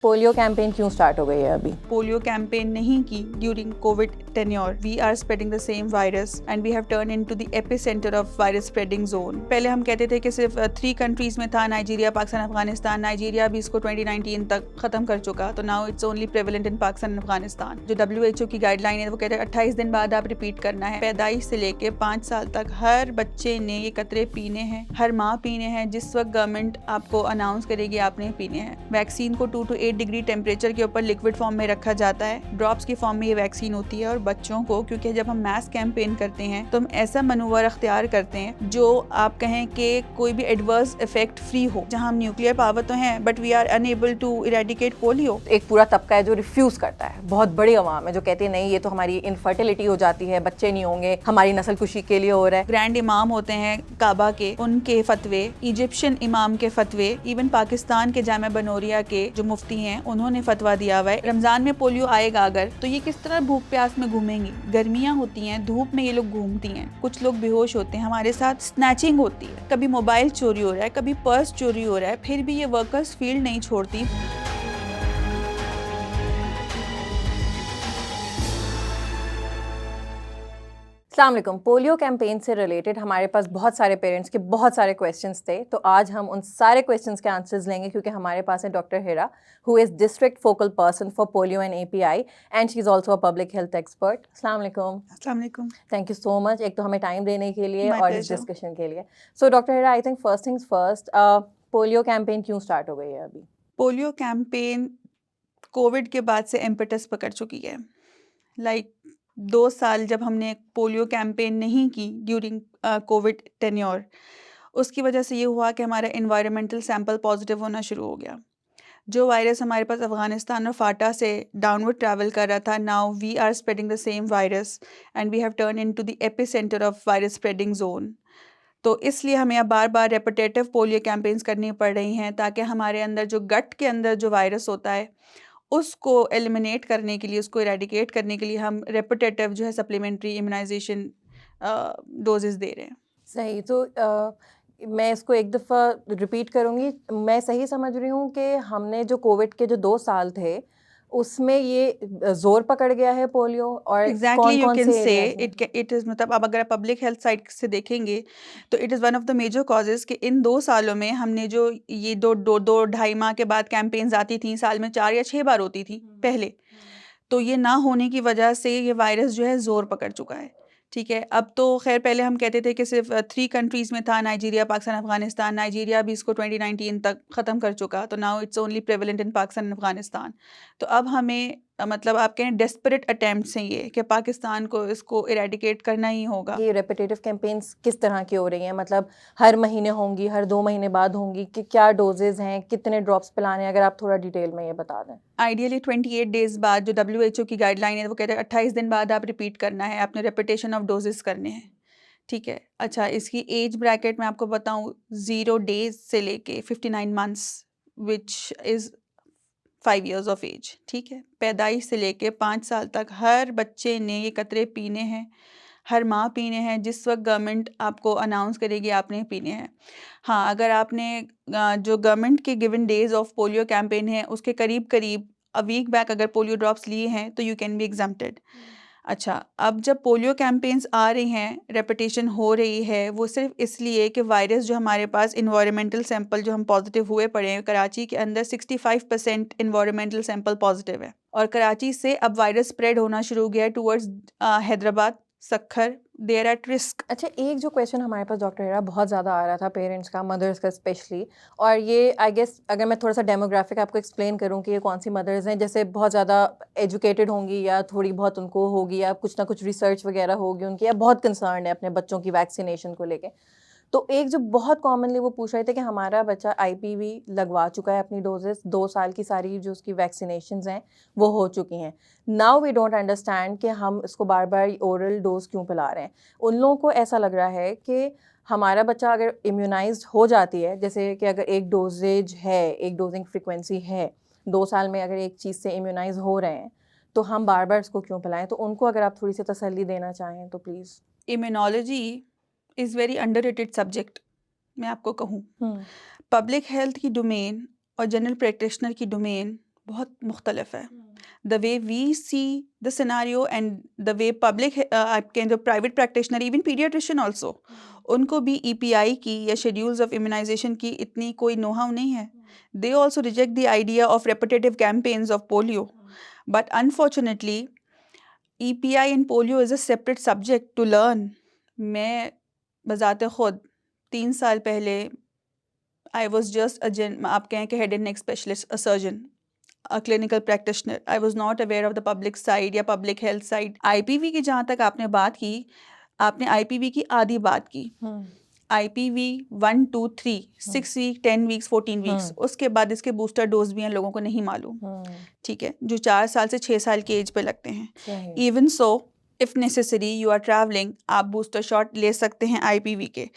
Polio campaign क्यों start हो गई है अभी? पोलियो कैंपेन नहीं की during Covid tenure. We are spreading the same virus and we have turn into the epicentre of virus spreading zone. पहले हम कहते थे कि सिर्फ 3 कंट्रीज में था, नाइजीरिया, पाकिस्तान, अफगानिस्तान. नाइजीरिया भी इसको 2019 तक खत्म कर चुका, तो now it's only prevalent in Pakistan and Afghanistan. जो WHO की गाइडलाइन है वो कहते हैं 28 दिन बाद आप रिपीट करना है. पैदाइश से लेके 5 साल तक हर बच्चे ने ये कतरे पीने हैं, हर माँ पीने हैं. जिस वक्त गवर्नमेंट आपको अनाउंस करेगी आपने पीने हैं. वैक्सीन को 2 to 8 डिग्री टेम्परेचर के ऊपर लिक्विड फॉर्म में रखा जाता है. ड्रॉप्स की फॉर्म में ये वैक्सीन होती है. और बच्चों को, क्योंकि जब हम मैस कैंपेन करते हैं तो हम ऐसा मनूवर अख्तियार करते हैं जो आप कहें कि कोई भी एडवर्स इफेक्ट फ्री हो. जहां हम न्यूक्लियर पावर तो हैं but we are unable to eradicate polio. एक पूरा तबका है जो रिफ्यूज करता है, बहुत बड़ी आवाम है जो कहती है नहीं ये तो हमारी इनफर्टिलिटी हो जाती है, बच्चे नहीं होंगे, हमारी नस्ल कुशी के लिए हो रहा है. ग्रैंड इमाम होते हैं काबा के, उनके फतवे, इजिप्शियन इमाम के फतवे, इवन पाकिस्तान के जामे बनोरिया के जो मुफ्ती हैं उन्होंने फतवा दिया हुआ है. रमजान में पोलियो आएगा अगर तो ये किस तरह भूख प्यास में घूमेंगी. गर्मियां होती हैं, धूप में ये लोग घूमती हैं, कुछ लोग बेहोश होते हैं. हमारे साथ स्नैचिंग होती है, कभी मोबाइल चोरी हो रहा है, कभी पर्स चोरी हो रहा है, फिर भी ये वर्कर्स फील्ड नहीं छोड़ती. अस्सलाम वालेकुम. पोलियो कैंपेन से रिलेटेड हमारे पास बहुत सारे पेरेंट्स के बहुत सारे क्वेश्चंस थे, तो आज हम उन सारे क्वेश्चंस के आंसर्स लेंगे क्योंकि हमारे पास है doctor Hira, who is district focal person for polio and API and she is also a public health expert. अस्सलाम वालेकुम. अस्सलाम वालेकुम. थैंक यू सो मच, एक तो हमें टाइम देने के लिए My और इस pleasure. डिस्कशन के लिए. So doctor Hira, I think first things first, polio campaign क्यों स्टार्ट हो गई है अभी? पोलियो कैंपेन कोविड के बाद से इम्पेटस पकड़ चुकी है. लाइक 2 साल जब हमने पोलियो कैंपेन नहीं की ड्यूरिंग कोविड टेन्योर, उसकी वजह से ये हुआ कि हमारा एनवायरमेंटल सैंपल पॉजिटिव होना शुरू हो गया. जो वायरस हमारे पास अफगानिस्तान और फाटा से डाउनवर्ड ट्रैवल कर रहा था, now we are spreading the same virus and we have turn into the epicentre of virus spreading zone. तो इसलिए हमें अब बार बार रेपिटेटिव पोलियो कैंपेन्स करनी पड़ रही हैं ताकि हमारे अंदर जो गट के अंदर जो वायरस होता है उसको एलिमिनेट करने के लिए, उसको इरेडिकेट करने के लिए हम रेपिटेटिव जो है सप्लीमेंट्री इम्यूनाइजेशन डोजेस दे रहे हैं. सही. तो मैं इसको एक दफ़ा रिपीट करूँगी. मैं सही समझ रही हूँ कि हमने जो कोविड के जो 2 साल थे उसमें ये ज़ोर पकड़ गया है पोलियो, और एग्जैक्टली यू कौन-कौन कैन से से एरियाज़ में? इट इज़, मतलब अब अगर आप पब्लिक हेल्थ साइड से देखेंगे तो it is one of the major causes कि इन 2 सालों में हमने जो ये दो ढाई माह के बाद कैंपेन्स आती थी, साल में 4 या 6 बार होती थी पहले, तो ये ना होने की वजह से ये वायरस जो है ज़ोर पकड़ चुका है. ठीक है, अब तो खैर पहले हम कहते थे कि सिर्फ 3 कंट्रीज़ में था, नाइजीरिया, पाकिस्तान, अफगानिस्तान. नाइजीरिया भी इसको 2019 तक ख़त्म कर चुका, तो now it's only prevalent in Pakistan and Afghanistan. तो अब हमें मतलब आप कहें डेस्परेट अटेम्प्ट्स हैं ये कि पाकिस्तान को इसको इरेडिकेट करना ही होगा. ये रेपिटेटिव कैंपेन्स किस तरह की हो रही हैं? मतलब हर महीने होंगी, हर 2 महीने बाद होंगी, कि क्या डोजेज़ हैं, कितने ड्रॉप्स पिलाने हैं? अगर आप थोड़ा डिटेल में ये बता दें. आइडियली 28 डेज बाद जो WHO की गाइडलाइन है वो कहते हैं 28 दिन बाद आप रिपीट करना है, आपने रेपिटेशन ऑफ डोजेस करने हैं. ठीक है, अच्छा इसकी एज ब्रैकेट मैं आपको बताऊं, 0 डेज से लेके 59 months which is 5 years of age. ठीक है, पैदाइश से लेके 5 साल तक हर बच्चे ने ये कतरे पीने हैं, हर माँ पीने हैं. जिस वक्त गवर्नमेंट आपको अनाउंस करेगी आपने पीने हैं. हाँ, अगर आपने जो गवर्नमेंट के given days of polio campaign है उसके करीब करीब अ वीक बैक अगर पोलियो ड्रॉप्स लिए हैं तो यू कैन बी एग्जम्प्टेड. अच्छा, अब जब पोलियो कैंपेन्स आ रही हैं, रेपिटेशन हो रही है, वो सिर्फ इसलिए कि वायरस जो हमारे पास इन्वायरमेंटल सैंपल जो हम पॉजिटिव हुए पड़े हैं, कराची के अंदर 65% इन्वायरमेंटल सैंपल पॉजिटिव है. और कराची से अब वायरस स्प्रेड होना शुरू हो गया है towards Hyderabad, Sukkur. They are at risk. अच्छा, एक जो क्वेश्चन हमारे पास डॉक्टर हिरा बहुत ज़्यादा आ रहा था पेरेंट्स का, मदर्स का स्पेशली, और ये आई गेस अगर मैं थोड़ा सा डेमोग्राफिक आपको एक्सप्लेन करूं कि ये कौन सी मदर्स हैं, जैसे बहुत ज़्यादा एजुकेटेड होंगी या थोड़ी बहुत उनको होगी या कुछ ना कुछ रिसर्च वगैरह होगी उनकी, या बहुत कंसर्न है अपने बच्चों की वैक्सीनेशन को लेके. तो एक जो बहुत कॉमनली वो पूछ रहे थे कि हमारा बच्चा IPV लगवा चुका है, अपनी डोजेस 2 साल की सारी जो उसकी वैक्सीनेशंस हैं वो हो चुकी हैं. नाउ वी डोंट अंडरस्टैंड कि हम इसको बार बार ओरल डोज क्यों पिला रहे हैं. उन लोगों को ऐसा लग रहा है कि हमारा बच्चा अगर इम्यूनाइज्ड हो जाती है, जैसे कि अगर एक डोजेज है, एक डोजिंग फ्रिक्वेंसी है, 2 साल में अगर एक चीज़ से इम्यूनाइज हो रहे हैं, तो हम बार बार इसको क्यों पिलाएं. तो उनको अगर आप थोड़ी सी तसल्ली देना चाहें तो please. Immunology is very underrated subject. मैं आपको कहूँ, पब्लिक हेल्थ की डोमेन और जनरल प्रैक्टिशनर की डोमेन बहुत मुख्तलिफ है। The way we see the scenario and the way public आपके जो private practitioner, even paediatrician also, उनको भी EPI की या शेड्यूल्स ऑफ इम्यूनाइजेशन की इतनी कोई नोहाउ नहीं है। They also reject the idea of repetitive campaigns of polio, but unfortunately EPI and polio is a separate subject to learn. मैं बजाते खुद 3 साल पहले आई वॉज जस्ट आप कहें कि head and neck specialist, a surgeon, a clinical practitioner. I was not aware of the public side या public health side. IPV की जहाँ तक आपने बात की, आपने IPV की आधी बात की। IPV 1, 2, 3, 6 वीक, 10 वीक्स, 14 वीक्स, उसके बाद इसके बूस्टर डोज भी हैं, लोगों को नहीं मालूम, ठीक है, जो 4 साल से 6 साल की एज पे लगते हैं। Even so if necessary you are travelling, आप बूस्टर शॉट ले सकते हैं IPV के।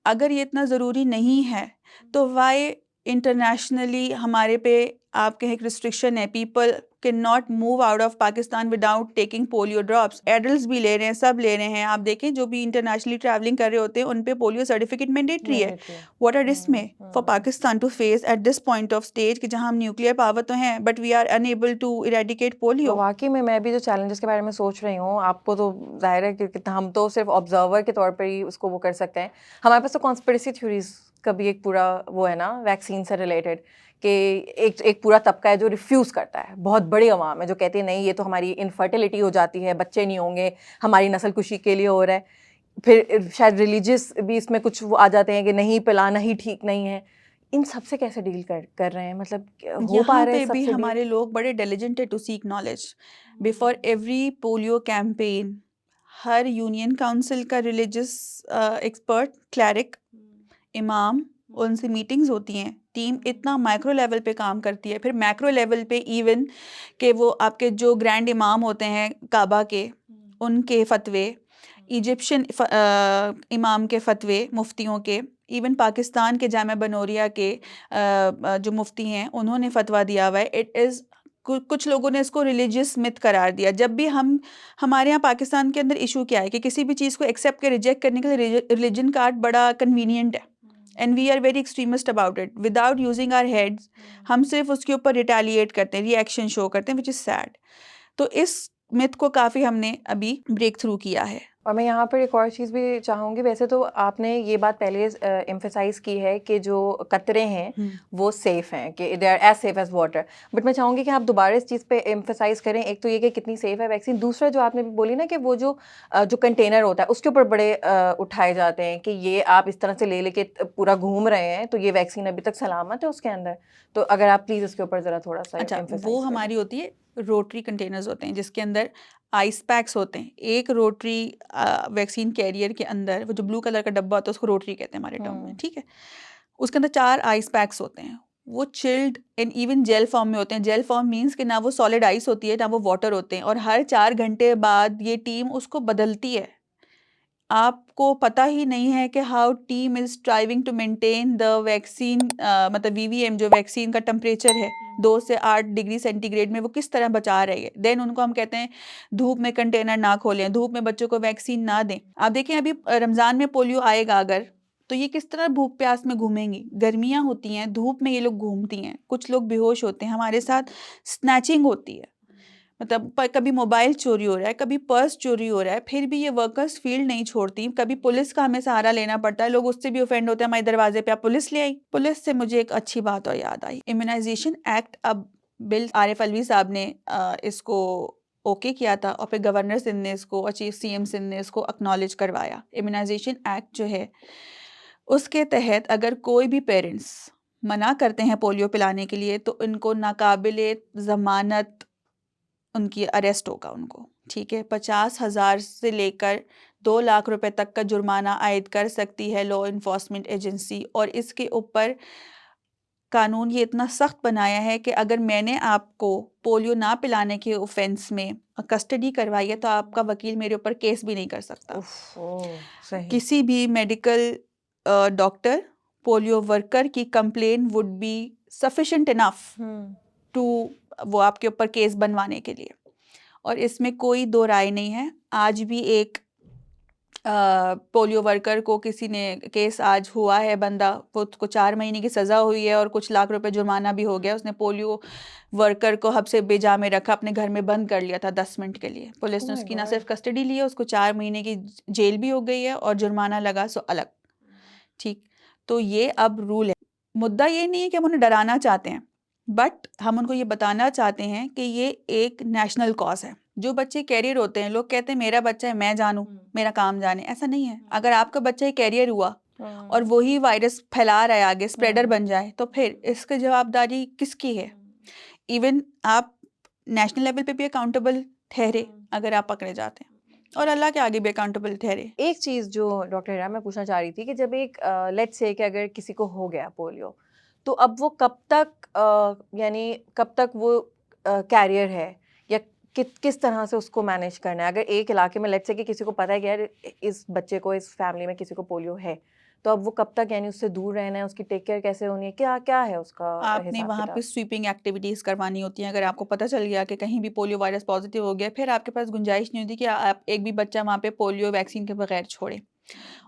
अगर ये इतना ज़रूरी नहीं है तो वाई इंटरनेशनली हमारे पे आप कहें एक रिस्ट्रिक्शन है, people can not move out of Pakistan without taking polio drops. Adults भी ले रहे हैं, सब ले रहे हैं। आप देखें जो भी इंटरनेशनली ट्रैवलिंग कर रहे होते हैं उन पे पोलियो सर्टिफिकेट मैंडेटरी है। व्हाट आर रिस्क में for Pakistan to face at this point of stage कि जहां हम न्यूक्लियर पावर तो हैं but we are unable to eradicate polio. तो वाकई में मैं भी जो चैलेंजेस के बारे में सोच रही हूँ, आपको तो जाहिर है कि हम तो सिर्फ ऑब्जर्वर के तौर पर ही उसको वो कर सकते हैं। हमारे पास तो कॉन्स्पिरेसी थ्योरीज का भी एक पूरा वो है ना, वैक्सीन से रिलेटेड, कि एक पूरा तबका है जो रिफ्यूज़ करता है, बहुत बड़ी अवाम है जो कहती है नहीं ये तो हमारी इनफर्टिलिटी हो जाती है, बच्चे नहीं होंगे, हमारी नस्ल कुशी के लिए हो रहा है। फिर शायद रिलीजियस भी इसमें कुछ वो आ जाते हैं कि नहीं पिलाना ही ठीक नहीं है। इन सब से कैसे डील कर रहे हैं, मतलब हो पा यहाँ रहा है पे भी सबसे हमारे लोग बड़े डिलिजेंट है to seek knowledge. Before every polio campaign हर यूनियन काउंसिल का रिलीजियस एक्सपर्ट, क्लैरिक, इमाम, उनसे मीटिंग्स होती हैं। टीम इतना माइक्रो लेवल पे काम करती है, फिर मैक्रो लेवल पे इवन कि वो आपके जो ग्रैंड इमाम होते हैं काबा के, उनके फतवे, इजिप्शियन इमाम के फतवे, मुफ्तियों के, इवन पाकिस्तान के जामा बनोरिया के जो मुफ्ती हैं उन्होंने फतवा दिया हुआ है। इट इज़ कुछ लोगों ने इसको रिलीजियस मिथ करार दिया। जब भी हमारे यहाँ पाकिस्तान के अंदर इशू क्या है कि किसी भी चीज़ को एक्सेप्ट के रिजेक्ट करने के लिए रिलीजन कार्ड बड़ा कन्वीनियंट है and we are very extremist about it without using our heads. हम सिर्फ उसके ऊपर रिटेलिएट करते हैं, रिएक्शन शो करते हैं, विच इज़ सैड। तो इस मिथ को काफ़ी हमने अभी ब्रेक थ्रू किया है। और मैं यहाँ पर एक और चीज़ भी चाहूँगी, वैसे तो आपने ये बात पहले एम्फेसाइज़ की है कि जो कतरे हैं वो सेफ़ हैं, कि they are as safe as water, but मैं चाहूँगी कि आप दोबारा इस चीज़ पे एम्फेसाइज़ करें। एक तो ये कि कितनी सेफ़ है वैक्सीन, दूसरा जो आपने भी बोली ना कि वो जो कंटेनर होता है उसके ऊपर बड़े उठाए जाते हैं कि ये आप इस तरह से ले लेके पूरा घूम रहे हैं तो ये वैक्सीन अभी तक सलामत है उसके अंदर। तो अगर आप प्लीज़ उसके ऊपर ज़रा थोड़ा सा अच्छा, एम्फेसाइज़ वो करें। हमारी होती है रोटरी कंटेनर्स होते हैं जिसके अंदर आइस पैक्स होते हैं। एक रोटरी वैक्सीन कैरियर के अंदर वो जो ब्लू कलर का डब्बा होता है उसको रोटरी कहते हैं हमारे टर्म में, ठीक है। उसके अंदर 4 आइस पैक्स होते हैं। वो chilled and even jail form में होते हैं। जेल फॉर्म मीन्स कि ना वो सॉलिड आइस होती है ना वो वाटर होते हैं, और हर 4 घंटे बाद ये टीम उसको बदलती है। आपको पता ही नहीं है कि how team is striving to maintain the vaccine, मतलब VVM जो वैक्सीन का टेम्परेचर है 2 से 8 डिग्री सेंटीग्रेड में, वो किस तरह बचा रही है। देन उनको हम कहते हैं धूप में कंटेनर ना खोलें, धूप में बच्चों को वैक्सीन ना दें। आप देखें अभी रमज़ान में पोलियो आएगा अगर, तो ये किस तरह भूख प्यास में घूमेंगी। गर्मियाँ होती हैं, धूप में ये लोग घूमती हैं, कुछ लोग बेहोश होते हैं, हमारे साथ स्नैचिंग होती है, मतलब कभी मोबाइल चोरी हो रहा है, कभी पर्स चोरी हो रहा है, फिर भी ये वर्कर्स फील्ड नहीं छोड़ती। कभी पुलिस का हमें सहारा लेना पड़ता है, लोग उससे भी ऑफेंड होते हैं, हमारे दरवाजे पे आप पुलिस ले आई। पुलिस से मुझे एक अच्छी बात और याद आई, इम्यूनाइजेशन एक्ट, अब बिल आरिफ अलवी साहब ने इसको ओके किया था और फिर गवर्नर सिंध ने इसको और चीफ CM सिंध ने इसको एक्नॉलेज करवाया। इम्यूनाइजेशन एक्ट जो है उसके तहत अगर कोई भी पेरेंट्स मना करते हैं पोलियो पिलाने के लिए तो इनको नाकाबिले ज़मानत उनकी अरेस्ट होगा उनको, ठीक है। 50,000 से लेकर 2 लाख रुपए तक का जुर्माना आयद कर सकती है लॉ इन्फोर्समेंट एजेंसी। और इसके ऊपर कानून ये इतना सख्त बनाया है कि अगर मैंने आपको पोलियो ना पिलाने के ऑफेंस में कस्टडी करवाई है तो आपका वकील मेरे ऊपर केस भी नहीं कर सकता। सही। किसी भी मेडिकल डॉक्टर पोलियो वर्कर की complain would be sufficient enough to वो आपके ऊपर केस बनवाने के लिए, और इसमें कोई दो राय नहीं है। आज भी एक पोलियो वर्कर को किसी ने केस आज हुआ है, बंदा वो उसको 4 महीने की सज़ा हुई है और कुछ लाख रुपए जुर्माना भी हो गया। उसने पोलियो वर्कर को हद से बेजा में रखा, अपने घर में बंद कर लिया था 10 मिनट के लिए। पुलिस ओह ने माय उसकी ना गॉड। सिर्फ कस्टडी ली है, उसको 4 महीने की जेल भी हो गई है और जुर्माना लगा सो अलग। ठीक, तो ये अब रूल है। मुद्दा ये नहीं है कि हम उन्हें डराना चाहते हैं, बट हम उनको ये बताना चाहते हैं कि ये एक नेशनल कॉज है। जो बच्चे कैरियर होते हैं, लोग कहते हैं मेरा बच्चा है, मैं जानूं, मेरा काम जाने, ऐसा नहीं है। अगर आपका बच्चा ही कैरियर हुआ और वही वायरस फैला रहा है आगे, स्प्रेडर बन जाए, तो फिर इसकी जवाबदारी किसकी है? इवन आप नेशनल लेवल पे भी अकाउंटेबल ठहरे अगर आप पकड़े जाते हैं, और अल्लाह के आगे भी अकाउंटेबल ठहरे। एक चीज़ जो डॉक्टर हिरा मैं पूछना चाह रही थी कि जब एक लेट्स से कि अगर किसी को हो गया पोलियो, तो अब वो कब तक यानी कब तक वो कैरियर है, या किस तरह से उसको मैनेज करना है? अगर एक इलाके में लेट्स से कि किसी को पता है कि यार इस बच्चे को, इस फैमिली में किसी को पोलियो है, तो अब वो कब तक यानी उससे दूर रहना है, उसकी टेक केयर कैसे होनी है, क्या क्या है उसका आपने हिसाब वहाँ पे किताब? स्वीपिंग एक्टिविटीज़ करवानी होती हैं। अगर आपको पता चल गया कि कहीं भी पोलियो वायरस पॉजिटिव हो गया, फिर आपके पास गुंजाइश नहीं होती कि आप एक भी बच्चा वहाँ पे पोलियो वैक्सीन के बगैर छोड़ें।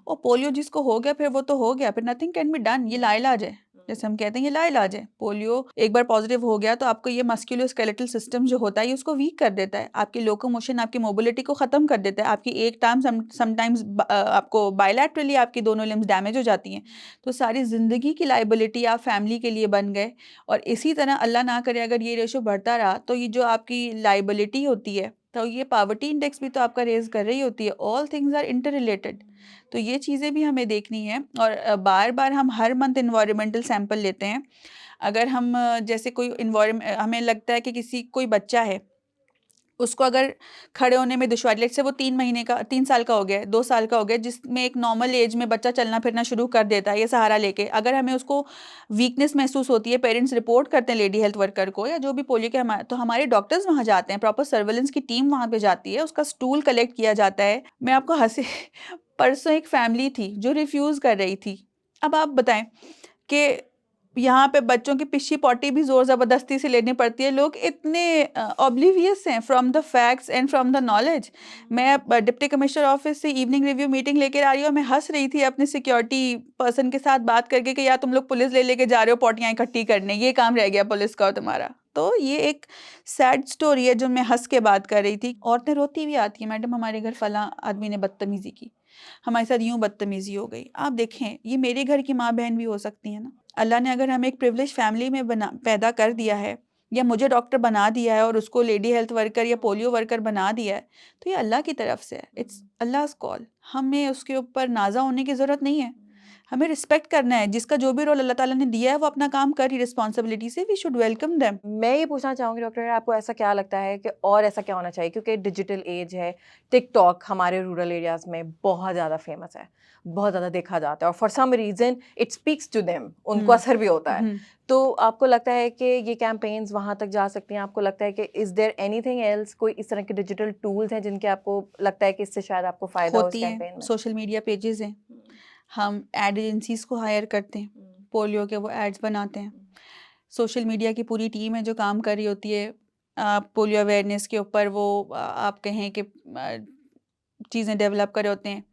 और पोलियो जिसको हो गया, फिर वो तो हो गया, फिर नथिंग कैन बी डन। ये लाइलाज है, जैसे हम कहते हैं ये लाइलाज है। पोलियो एक बार पॉजिटिव हो गया तो आपको ये मस्कुलोस्केलेटल सिस्टम जो होता है ये उसको वीक कर देता है, आपकी लोकोमोशन, आपकी मोबिलिटी को ख़त्म कर देता है, आपकी एक टाइम समटाइम्स आपको बायलैटरली आपकी दोनों लिम्स डैमेज हो जाती हैं। तो सारी ज़िंदगी की लाइबिलिटी आप फैमिली के लिए बन गए। और इसी तरह अल्लाह ना करे अगर ये रेशो बढ़ता रहा, तो ये जो आपकी लाइबिलिटी होती है, तो ये पावर्टी इंडेक्स भी तो आपका रेज़ कर रही होती है। All things are interrelated. तो ये चीज़ें भी हमें देखनी है। और बार-बार हम हर मंथ एनवायरमेंटल सैंपल लेते हैं। अगर हम जैसे कोई हमें लगता है कि किसी कोई बच्चा है, उसको अगर खड़े होने में दुश्वारी, लेट्स से वो 3 साल का हो गया है, 2 साल का हो गया है, जिसमें एक नॉर्मल एज में बच्चा चलना फिरना शुरू कर देता है ये सहारा लेके। अगर हमें उसको वीकनेस महसूस होती है, पेरेंट्स रिपोर्ट करते हैं लेडी हेल्थ वर्कर को या जो भी पोलियो के, तो हमारे डॉक्टर्स वहाँ जाते हैं, प्रॉपर सर्वेलेंस की टीम वहाँ पे जाती है, उसका स्टूल कलेक्ट किया जाता है। मैं आपको हँसी परसों एक फैमिली थी जो रिफ्यूज़ कर रही थी। अब आप बताएं कि यहाँ पे बच्चों की पिच्ची पॉटी भी ज़ोर ज़बरदस्ती से लेनी पड़ती है। लोग इतने ऑब्लिवियस हैं from the facts and from the knowledge. मैं डिप्टी कमिश्नर ऑफिस से इवनिंग रिव्यू मीटिंग लेकर आ रही हूँ, मैं हंस रही थी अपने सिक्योरिटी पर्सन के साथ बात करके कि यार तुम लोग पुलिस ले लेके जा रहे हो पॉटियाँ इकट्ठी करने, ये काम रह गया पुलिस का और तुम्हारा। तो ये एक सैड स्टोरी है जो मैं हंस के बात कर रही थी। औरतें रोती भी आती हैं, मैडम हमारे घर फला आदमी ने बदतमीज़ी की, हमारे साथ यूँ बदतमीज़ी हो गई। आप देखें, ये मेरे घर की माँ बहन भी हो सकती है ना। अल्लाह ने अगर हमें एक प्रिविलेज फैमिली में पैदा कर दिया है, या मुझे डॉक्टर बना दिया है और उसको लेडी हेल्थ वर्कर या पोलियो वर्कर बना दिया है, तो ये अल्लाह की तरफ से है। It's Allah's call. हमें उसके ऊपर नाज़ा होने की ज़रूरत नहीं है। हमें रिस्पेक्ट करना है, जिसका जो भी रोल अल्लाह ताला ने दिया है वो अपना काम कर रही रिस्पॉन्सिबिलिटी से, वी शुड वेलकम देम। मैं ये पूछना चाहूँगी डॉक्टर, आपको ऐसा क्या लगता है कि और ऐसा क्या होना चाहिए, क्योंकि डिजिटल एज है, टिकटॉक हमारे रूरल एरियाज़ में बहुत ज़्यादा फेमस है, बहुत ज़्यादा देखा जाता है और for some reason it speaks to them, उनको असर भी होता है। तो आपको लगता है कि ये कैंपेन्स वहाँ तक जा सकती हैं? आपको लगता है कि इज़ देयर एनीथिंग एल्स, कोई इस तरह के डिजिटल टूल्स हैं जिनके आपको लगता है कि इससे शायद आपको फ़ायदा हो इस होती हैं, कैंपेन में? सोशल मीडिया पेजेस हैं, हम एड एजेंसीज़ को हायर करते हैं, पोलियो के वो एड्स बनाते हैं। सोशल मीडिया की पूरी टीम है जो काम कर रही होती है पोलियो अवेयरनेस के ऊपर। वो आप कहें कि चीज़ें डेवलप कर रहे होते हैं।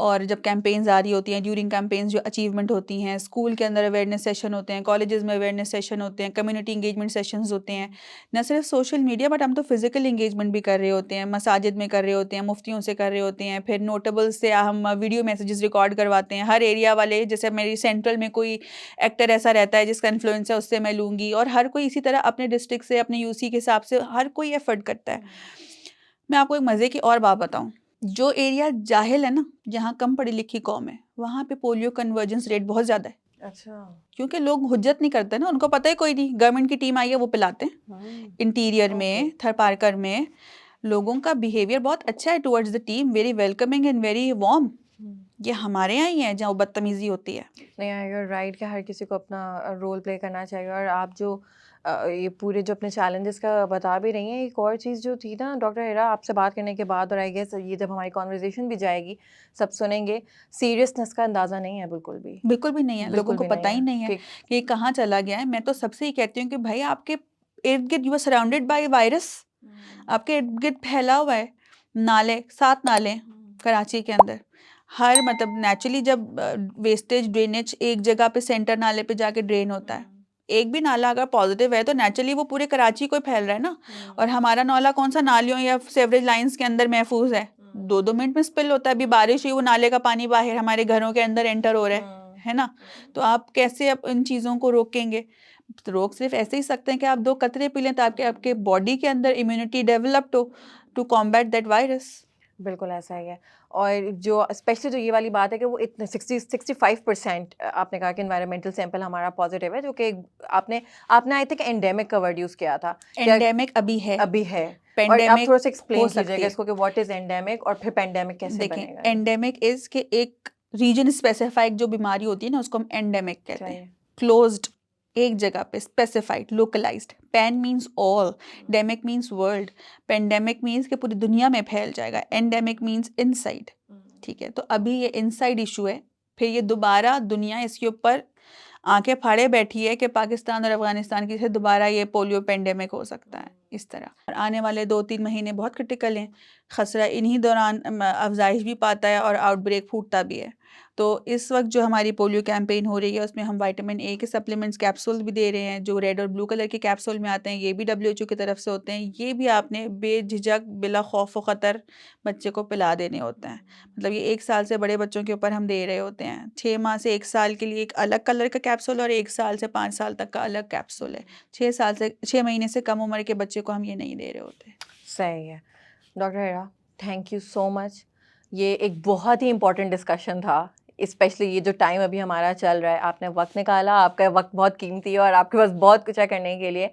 और जब कैंपेन्स आ रही होती हैं, ड्यूरिंग कैंपेन्स जो अचीवमेंट होती हैं, स्कूल के अंदर अवेयरनेस सेशन होते हैं, कॉलेजेस में अवेयरनेस सेशन होते हैं, कम्युनिटी इंगेजमेंट सेशंस होते हैं। न सिर्फ सोशल मीडिया, बट हम तो फिजिकल इंगेजमेंट भी कर रहे होते हैं, मसाजिद में कर रहे होते हैं, मुफ्तियों से कर रहे होते हैं, फिर नोटेबल्स से हम वीडियो मैसेजेस रिकॉर्ड करवाते हैं। हर एरिया वाले, जैसे मेरी सेंट्रल में कोई एक्टर ऐसा रहता है जिसका इन्फ्लुएंस है, उससे मैं लूँगी, और हर कोई इसी तरह अपने डिस्ट्रिक्ट से, अपने यूसी के हिसाब से हर कोई एफर्ट करता है। मैं आपको एक मज़े की और बात बताऊँ, जो एरिया जाहिल है ना, जहाँ कम पढ़ी लिखी कौम है, वहाँ पे पोलियो कन्वर्जेंस रेट बहुत ज़्यादा है। अच्छा। क्योंकि लोग हुज्जत नहीं करते ना, उनको पता है कोई नहीं, गवर्नमेंट की टीम आई है वो पिलाते हैं। इंटीरियर में, ओके। थरपारकर में लोगों का बिहेवियर बहुत अच्छा है towards the team, very welcoming and very warm. ये हमारे यहाँ ही है जहाँ बदतमीजी होती है। नहीं, you're राइट कि हर किसी को अपना रोल प्ले करना चाहिए। और आप जो ये पूरे जो अपने चैलेंजेस का बता भी रही हैं, एक और चीज़ जो थी ना डॉक्टर हिरा, आपसे बात करने के बाद और आई गेस ये जब हमारी कॉन्वर्जेसन भी जाएगी, सब सुनेंगे, सीरियसनेस का अंदाज़ा नहीं है बिल्कुल भी। बिल्कुल भी नहीं है, लोगों बिल्कुल को भी पता ही नहीं है कि कि ये कहाँ चला गया है। मैं तो सबसे ही कहती हूँ कि भाई आपके इर्द गिर्द you are surrounded by virus, आपके इर्द गिर्द फैला हुआ है। नाले, 7 नाले हैं कराची के अंदर, हर मतलब नेचुरली जब वेस्टेज ड्रेनेज एक जगह पे सेंटर नाले पे जाके ड्रेन होता है, एक भी नाला अगर पॉजिटिव है तो नेचुरली वो पूरे कराची को ही फैल रहा है ना। और हमारा नाला कौन सा नालियों या सेवरेज लाइंस के अंदर महफूज है, 2-2 मिनट में स्पिल होता है। अभी बारिश हुई, वो नाले का पानी बाहर हमारे घरों के अंदर एंटर हो रहा है ना। तो आप कैसे अब इन चीज़ों को रोकेंगे? तो रोक सिर्फ ऐसे ही सकते हैं कि आप 2 कतरे पी लें ताकि आपके बॉडी के अंदर इम्यूनिटी डेवलप्ड हो टू कॉम्बैट दैट वायरस। बिल्कुल ऐसा ही है। और जो स्पेशली जो ये वाली बात है कि वो इतने 65% आपने कहा कि एनवायरमेंटल सैंपल हमारा पॉजिटिव है, जो कि आपने आपने आई थिंक एंडेमिक का वर्ड यूज़ किया था। क्या एंडेमिक अभी है, अभी है? और आप पेंडेमिक थोड़ा सा हो एक्सप्लेन सकती कीजिएगा है। इसको कि व्हाट इज़ एंडेमिक और फिर पेंडेमिक कैसे देखें, बनेगा ये? एंडेमिक इज कि एक रीजन स्पेसिफाइड जो बीमारी होती है ना, उसको हम एंडेमिक कहते हैं। चाहिए। क्लोज्ड, एक जगह पे, specified, localized. Pan means all, demic means world, pandemic means कि पूरी दुनिया में फैल जाएगा, एंडेमिक मीन्स इनसाइड। ठीक है, तो अभी ये इनसाइड इशू है, फिर ये दोबारा दुनिया इसके ऊपर आंखें फाड़े बैठी है कि पाकिस्तान और अफगानिस्तान की से दोबारा ये पोलियो पेंडेमिक हो सकता है इस तरह। और आने वाले 2-3 महीने बहुत क्रिटिकल हैं। खसरा इन्हीं दौरान अफजाइश भी पाता है और आउटब्रेक फूटता भी है। तो इस वक्त जो हमारी पोलियो कैंपेन हो रही है उसमें हम विटामिन ए के सप्लीमेंट्स कैप्सूल भी दे रहे हैं, जो रेड और ब्लू कलर के कैप्सूल में आते हैं, ये भी WHO की तरफ से होते हैं। ये भी आपने बेझिझक बिला खौफ व ख़तर बच्चे को पिला देने होते हैं। मतलब ये 1 साल से बड़े बच्चों के ऊपर हम दे रहे होते हैं। 6 माह से 1 साल के लिए एक अलग कलर का कैप्सूल और 1 साल से 5 साल तक का अलग कैप्सूल है। 6 महीने से कम उम्र के बच्चे को हम ये नहीं दे रहे होते। सही है। Doctor Hira, thank you so much. ये एक बहुत ही इम्पोर्टेंट डिस्कशन था, स्पेशली ये जो टाइम अभी हमारा चल रहा है, आपने वक्त निकाला, आपका वक्त बहुत कीमती है और आपके पास बहुत कुछ है करने के लिए।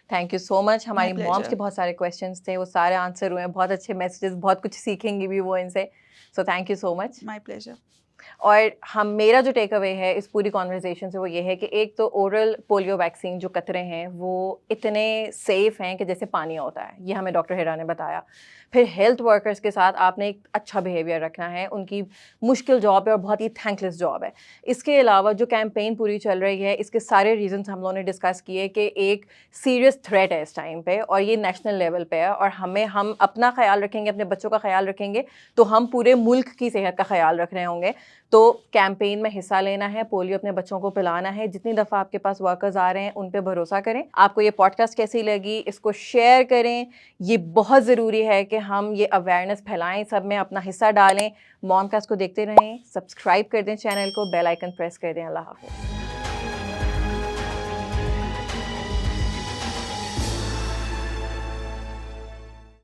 Thank you so much. हमारी मॉम्स pleasure. के बहुत सारे क्वेश्चंस थे, वो सारे आंसर हुए हैं, बहुत अच्छे मैसेजेस, बहुत कुछ सीखेंगी भी वो इनसे। So thank you so much. My pleasure. और हम मेरा जो टेक अवे है इस पूरी कॉन्वर्जेशन से वो ये है कि एक तो ओरल पोलियो वैक्सीन जो कतरे हैं वो इतने सेफ़ हैं कि जैसे पानी होता है, ये हमें डॉक्टर हिरा ने बताया। फिर हेल्थ वर्कर्स के साथ आपने एक अच्छा बिहेवियर रखना है, उनकी मुश्किल जॉब है और बहुत ही थैंकलेस जॉब है। इसके अलावा जो कैंपेन पूरी चल रही है, इसके सारे रीजंस हम लोगों ने डिस्कस किए कि एक सीरियस थ्रेट है इस टाइम पे और ये नेशनल लेवल पे है, और हम अपना ख्याल रखेंगे, अपने बच्चों का ख्याल रखेंगे तो हम पूरे मुल्क की सेहत का ख्याल रख रहे होंगे। तो कैंपेन में हिस्सा लेना है, पोलियो अपने बच्चों को पिलाना है। जितनी दफ़ा आपके पास वर्कर्स आ रहे हैं उन पे भरोसा करें। आपको ये पॉडकास्ट कैसी लगी, इसको शेयर करें। ये बहुत ज़रूरी है कि हम ये अवेयरनेस फैलाएं, सब में अपना हिस्सा डालें। मॉमकास्ट को देखते रहें, सब्सक्राइब कर दें चैनल को, बेल आइकन प्रेस कर दें। अल्लाह हाफ़िज़।